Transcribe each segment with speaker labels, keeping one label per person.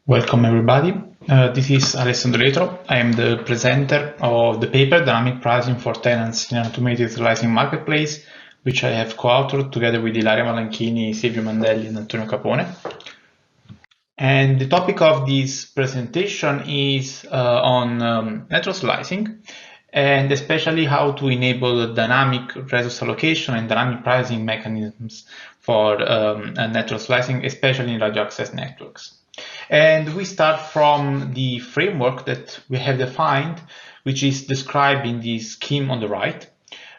Speaker 1: Welcome everybody. This is Alessandro.lieto. I am the presenter of the paper Dynamic Pricing for Tenants in an Automated Slicing Marketplace, which I have co-authored together with Ilaria, Malanchini, Silvio, Mandelli, and Antonio Capone. And the topic of this presentation is on network slicing, and especially how to enable dynamic resource allocation and dynamic pricing mechanisms for network slicing, especially in radio access networks. And we start from the framework that we have defined, which is described in the scheme on the right.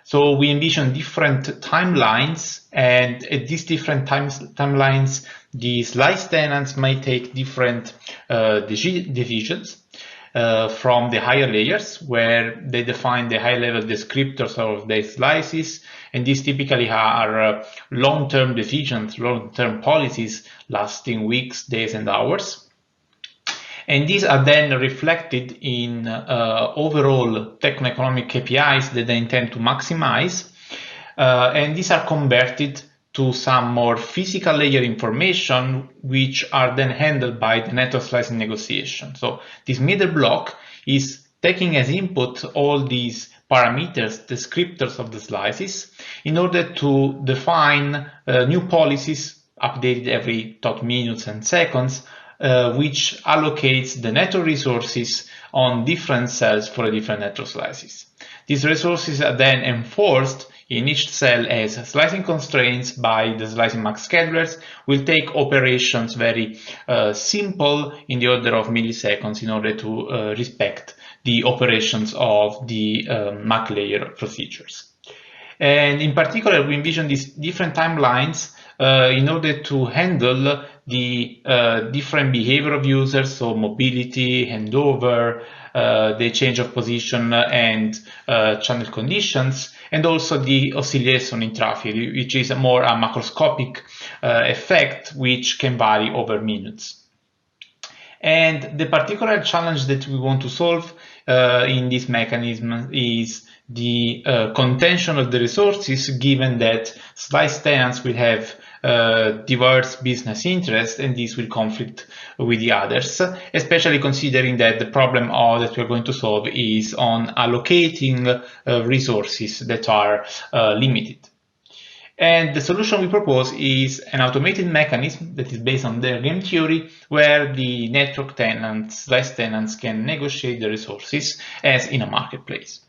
Speaker 1: So we envision different timelines, and at these different timelines, the slice tenants may take different divisions from the higher layers, where they define the high-level descriptors of their slices, and these typically are long-term decisions, long-term policies lasting weeks, days, and hours. And these are then reflected in overall techno-economic KPIs that they intend to maximize, and these are converted to some more physical layer information, which are then handled by the network slicing negotiation. So this middle block is taking as input all these parameters, descriptors of the slices, in order to define new policies updated every minutes and seconds, which allocates the network resources on different cells for different network slices. These resources are then enforced in each cell as slicing constraints by the slicing max schedulers. Will take operations very simple in the order of milliseconds in order to respect the operations of the MAC layer procedures. And in particular, we envision these different timelines in order to handle the different behavior of users, so mobility, handover, the change of position and channel conditions, and also the oscillation in traffic, which is a more macroscopic effect which can vary over minutes. And the particular challenge that we want to solve in this mechanism is the contention of the resources, given that slice tenants will have diverse business interests, and this will conflict with the others, especially considering that the problem that we're going to solve is on allocating resources that are limited. And the solution we propose is an automated mechanism that is based on their game theory, where the network tenants, slice tenants, can negotiate the resources as in a marketplace.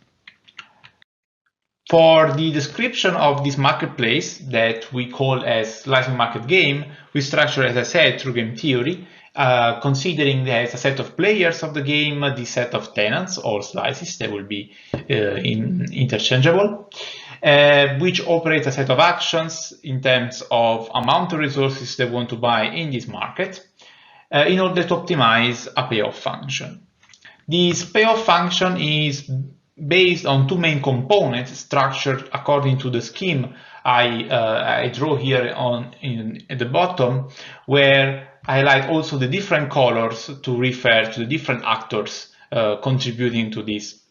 Speaker 1: For the description of this marketplace that we call as slicing market game, we structure, as I said, through game theory, considering there is a set of players of the game, the set of tenants or slices that will be interchangeable, which operates a set of actions in terms of amount of resources they want to buy in this market in order to optimize a payoff function. This payoff function is based on two main components structured according to the scheme I draw here at the bottom, where I highlight also the different colors to refer to the different actors contributing to these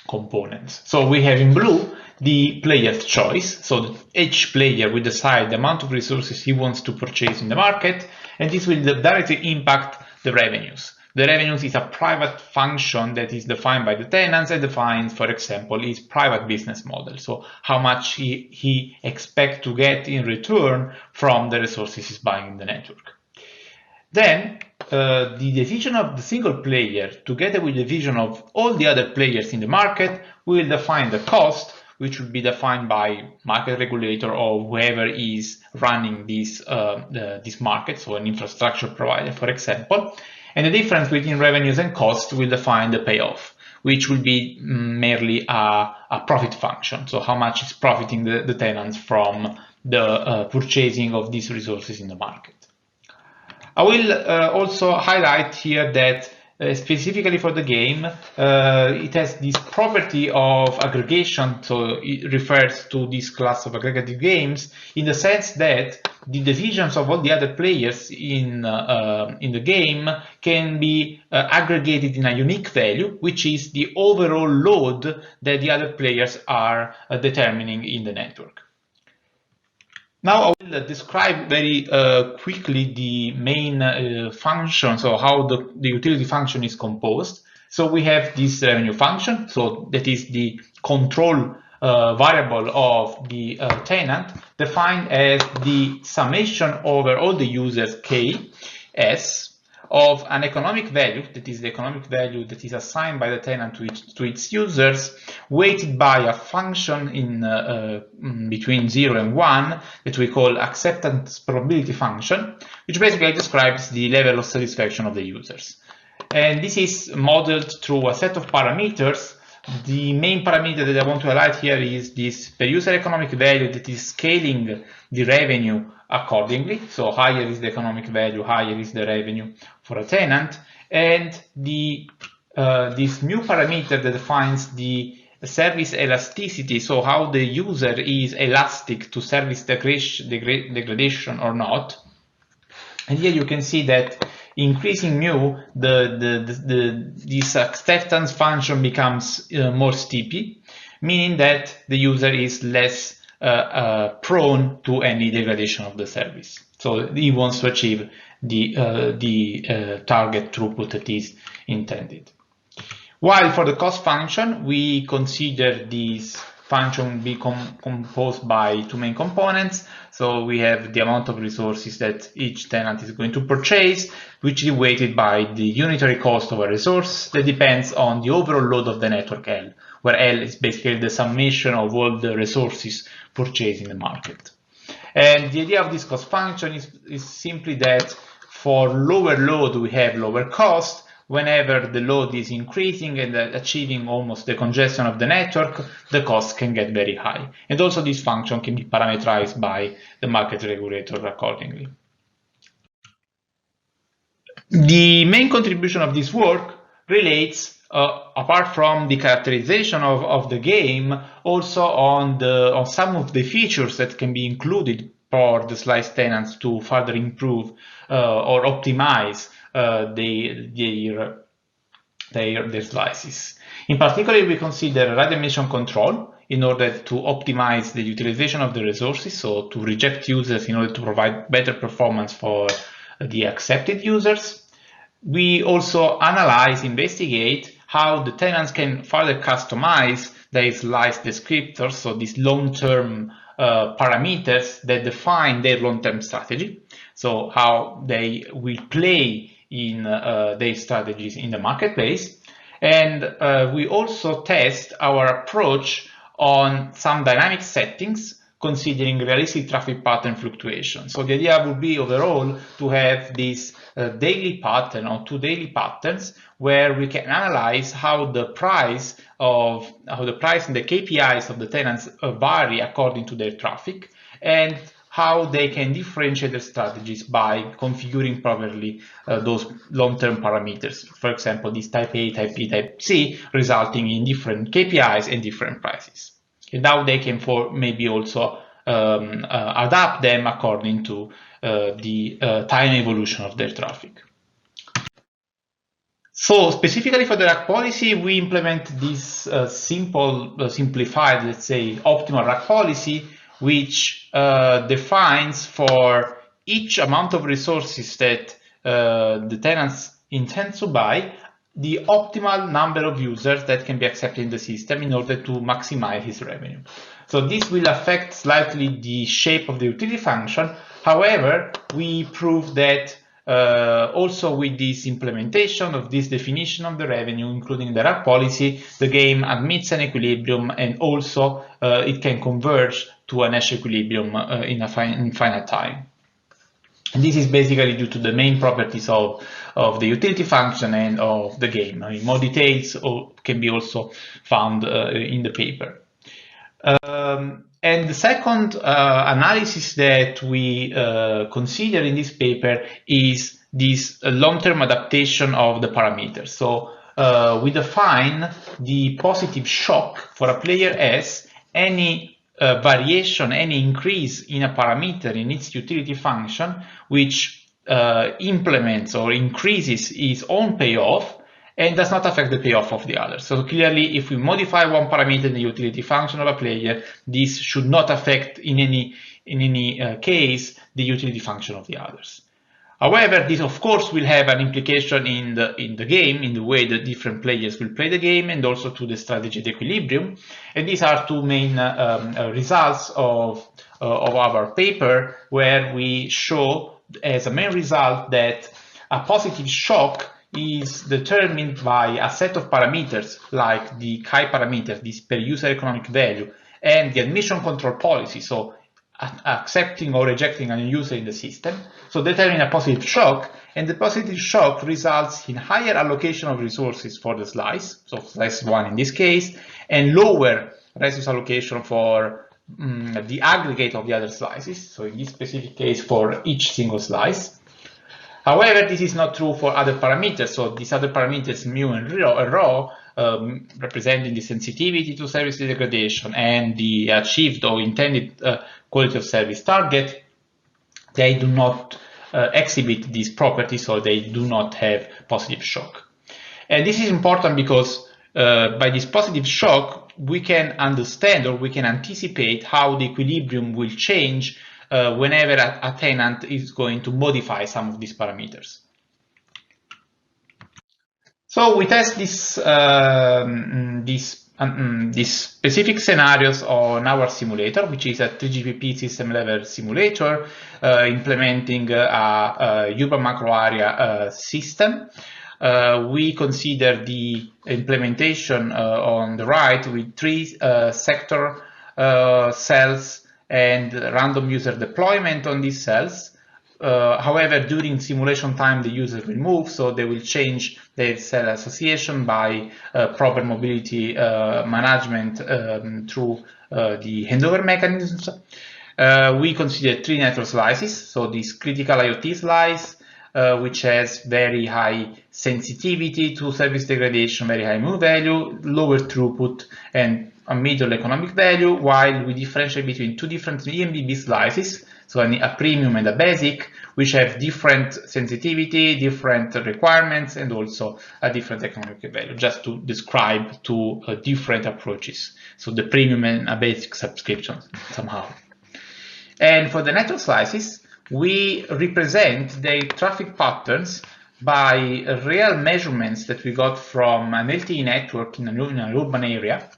Speaker 1: components. So we have in blue the player's choice. So each player will decide the amount of resources he wants to purchase in the market, and this will directly impact the revenues. The revenues is a private function that is defined by the tenants and defines, for example, his private business model. So how much he expects to get in return from the resources he's buying in the network. Then the decision of the single player, together with the vision of all the other players in the market, will define the cost, which will be defined by market regulator or whoever is running this market, so an infrastructure provider, for example. And the difference between revenues and costs will define the payoff, which will be merely a profit function. So how much is profiting the tenants from the purchasing of these resources in the market. I will also highlight here that specifically for the game, it has this property of aggregation, so it refers to this class of aggregative games in the sense that the decisions of all the other players in the game can be aggregated in a unique value, which is the overall load that the other players are determining in the network. Now I will describe very quickly the main function, so how the utility function is composed. So we have this revenue function, so that is the control variable of the tenant, defined as the summation over all the users k s of an economic value, that is the economic value that is assigned by the tenant to its users, weighted by a function in between 0 and 1 that we call acceptance probability function, which basically describes the level of satisfaction of the users. And this is modeled through a set of parameters. The main parameter that I want to highlight here is this per user economic value that is scaling the revenue accordingly. So higher is the economic value, higher is the revenue for a tenant. And this new parameter that defines the service elasticity, so how the user is elastic to service degradation or not. And here you can see that increasing mu, this acceptance function becomes more steepy, meaning that the user is less prone to any degradation of the service. So he wants to achieve the target throughput that is intended. While for the cost function, we consider this function be composed by two main components. So we have the amount of resources that each tenant is going to purchase, which is weighted by the unitary cost of a resource that depends on the overall load of the network L, where L is basically the summation of all the resources purchased in the market. And the idea of this cost function is simply that for lower load, we have lower cost. Whenever the load is increasing and achieving almost the congestion of the network, the cost can get very high. And also this function can be parameterized by the market regulator accordingly. The main contribution of this work relates, apart from the characterization of the game, also on some of the features that can be included for the slice tenants to further improve or optimize their slices. In particular, we consider radiation control in order to optimize the utilization of the resources, so to reject users in order to provide better performance for the accepted users. We also investigate how the tenants can further customize their slice descriptors, so these long-term parameters that define their long-term strategy, so how they will play in their strategies in the marketplace. And we also test our approach on some dynamic settings considering realistic traffic pattern fluctuation. So the idea would be overall to have this daily pattern or two daily patterns where we can analyze how the price and the KPIs of the tenants vary according to their traffic, and how they can differentiate their strategies by configuring properly those long-term parameters. For example, this type A, type B, type C, resulting in different KPIs and different prices. And now they can maybe also adapt them according to the time evolution of their traffic. So specifically for the rack policy, we implement this simplified, let's say, optimal rack policy, which defines for each amount of resources that the tenants intend to buy, the optimal number of users that can be accepted in the system in order to maximize his revenue. So this will affect slightly the shape of the utility function. However, we prove that also with this implementation of this definition of the revenue, including the rack policy, the game admits an equilibrium, and also it can converge to a Nash equilibrium in finite time. And this is basically due to the main properties of the utility function and of the game. I mean, more details can be also found in the paper. And the second analysis that we consider in this paper is this long-term adaptation of the parameters. So we define the positive shock for a player as any variation, any increase in a parameter in its utility function, which implements or increases its own payoff and does not affect the payoff of the other. So clearly, if we modify one parameter in the utility function of a player, this should not affect in any in any case the utility function of the others. However, this of course will have an implication in the game, in the way that different players will play the game, and also to the strategy of equilibrium. And these are two main results of our paper, where we show as a main result that a positive shock is determined by a set of parameters like the chi parameter, this per user economic value, and the admission control policy, so accepting or rejecting a new user in the system, so determine a positive shock, and the positive shock results in higher allocation of resources for the slice, so slice 1 in this case, and lower resource allocation for the aggregate of the other slices, so in this specific case for each single slice. However, this is not true for other parameters, so these other parameters mu and rho, representing the sensitivity to service degradation and the achieved or intended quality of service target, they do not exhibit these properties, so they do not have positive shock. And this is important because by this positive shock, we can understand or we can anticipate how the equilibrium will change whenever a tenant is going to modify some of these parameters. So we test these specific scenarios on our simulator, which is a 3GPP system level simulator implementing a urban macro area system. We consider the implementation on the right with 3 sector cells and random user deployment on these cells. However, during simulation time, the user will move, so they will change their cell association by proper mobility management through the handover mechanisms. We consider 3 network slices, so this critical IoT slice, which has very high sensitivity to service degradation, very high mu value, lower throughput, and a middle economic value, while we differentiate between 2 different EMBB slices, so a premium and a basic, which have different sensitivity, different requirements, and also a different economic value, just to describe 2 different approaches. So the premium and a basic subscription somehow. And for the network slices, we represent their traffic patterns by real measurements that we got from an LTE network in an urban area.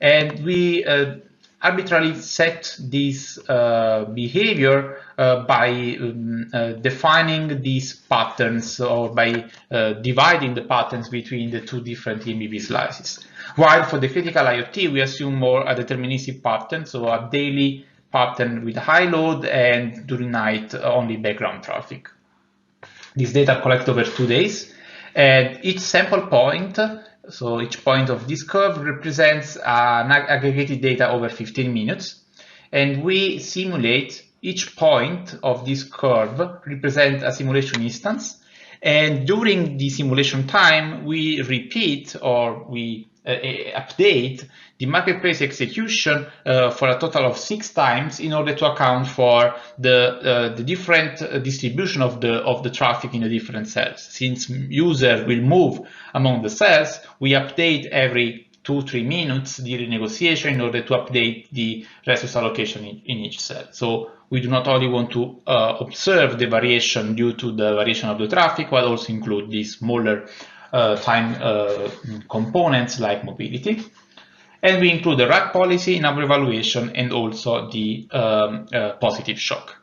Speaker 1: And we arbitrarily set this behavior by defining these patterns, or by dividing the patterns between the 2 different EMBB slices. While for the critical IoT, we assume more a deterministic pattern, so a daily pattern with high load and during night only background traffic. These data collect over 2 days, and each sample point, so each point of this curve, represents an aggregated data over 15 minutes, and we simulate each point of this curve represent a simulation instance, and during the simulation time we repeat or we update the marketplace execution for a total of 6 times in order to account for the different distribution of the traffic in the different cells. Since user will move among the cells, we update every 2-3 minutes during negotiation in order to update the resource allocation in each cell. So we do not only want to observe the variation due to the variation of the traffic, but also include these smaller time components like mobility. And we include the RAC policy in our evaluation and also the positive shock.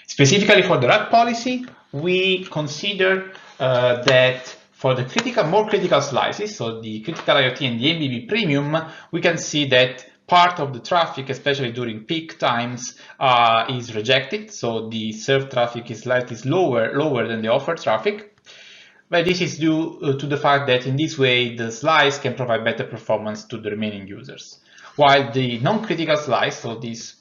Speaker 1: Specifically for the RAC policy, we consider that for the more critical slices, so the critical IoT and the MBB premium, we can see that part of the traffic, especially during peak times, is rejected. So the served traffic is slightly lower than the offered traffic. But this is due to the fact that in this way the slice can provide better performance to the remaining users. While the non-critical slice, so this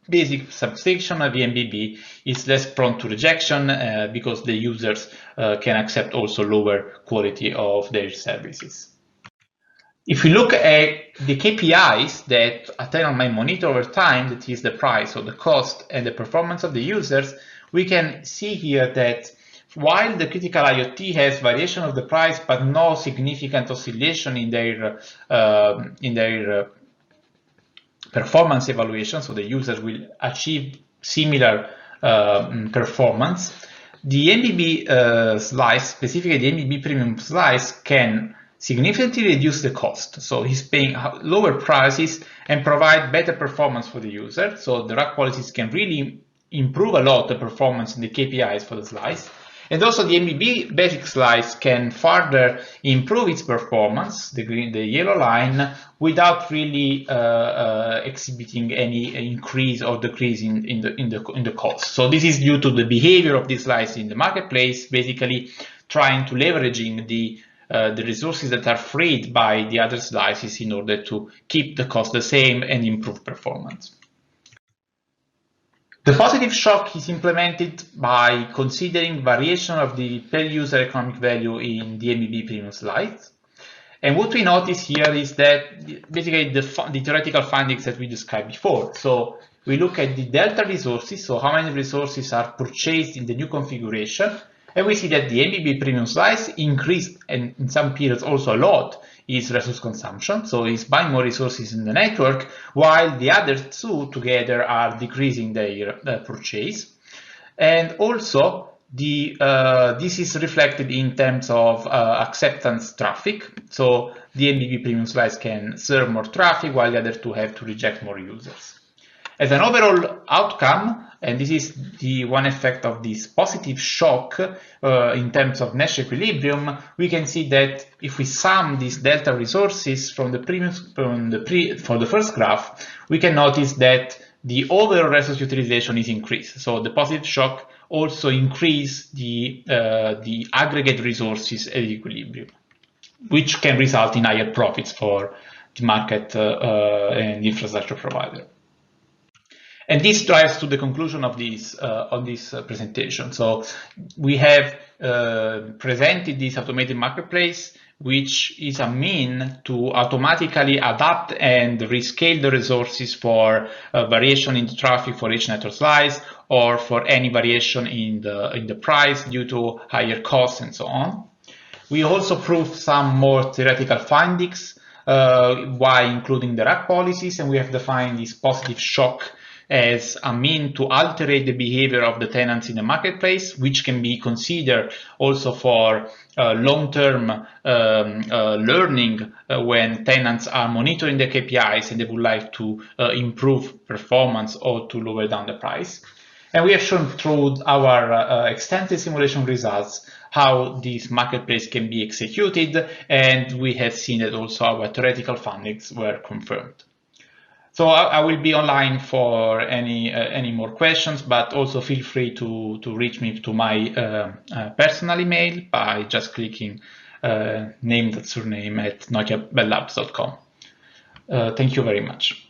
Speaker 1: basic subsection of the MBB, is less prone to rejection because the users can accept also lower quality of their services. If we look at the KPIs that a tenant might monitor over time, that is the price or the cost and the performance of the users, we can see here that while the critical IoT has variation of the price but no significant oscillation in their performance evaluation, so the users will achieve similar performance. The MBB slice, specifically the MBB premium slice, can significantly reduce the cost. So he's paying lower prices and provide better performance for the user. So the rack policies can really improve a lot the performance and the KPIs for the slice. And also the MBB basic slice can further improve its performance, the yellow line, without really exhibiting any increase or decrease in the cost. So this is due to the behavior of this slice in the marketplace, basically trying to leveraging the resources that are freed by the other slices in order to keep the cost the same and improve performance. The positive shock is implemented by considering variation of the per user economic value in the MBB premium slice. And what we notice here is that basically the theoretical findings that we described before. So we look at the delta resources, so how many resources are purchased in the new configuration, and we see that the MBB premium slice increased, and in some periods also a lot, is resource consumption, so it's buying more resources in the network, while the other two together are decreasing their purchase. And also, this is reflected in terms of acceptance traffic. So the MBB premium slice can serve more traffic, while the other two have to reject more users. As an overall outcome, and this is the one effect of this positive shock in terms of Nash equilibrium, we can see that if we sum these delta resources for the first graph, we can notice that the overall resource utilization is increased. So the positive shock also increase the aggregate resources at equilibrium, which can result in higher profits for the market and infrastructure provider. And this drives to the conclusion of this presentation. So we have presented this automated marketplace, which is a mean to automatically adapt and rescale the resources for variation in the traffic for each network slice, or for any variation in the price due to higher costs and so on. We also proved some more theoretical findings while including the rack policies, and we have defined this positive shock as a mean to alter the behavior of the tenants in the marketplace, which can be considered also for long-term learning when tenants are monitoring the KPIs and they would like to improve performance or to lower down the price. And we have shown through our extensive simulation results how this marketplace can be executed, and we have seen that also our theoretical findings were confirmed. So I will be online for any more questions, but also feel free to reach me to my personal email by just clicking name.surname@nokiabellabs.com. Thank you very much.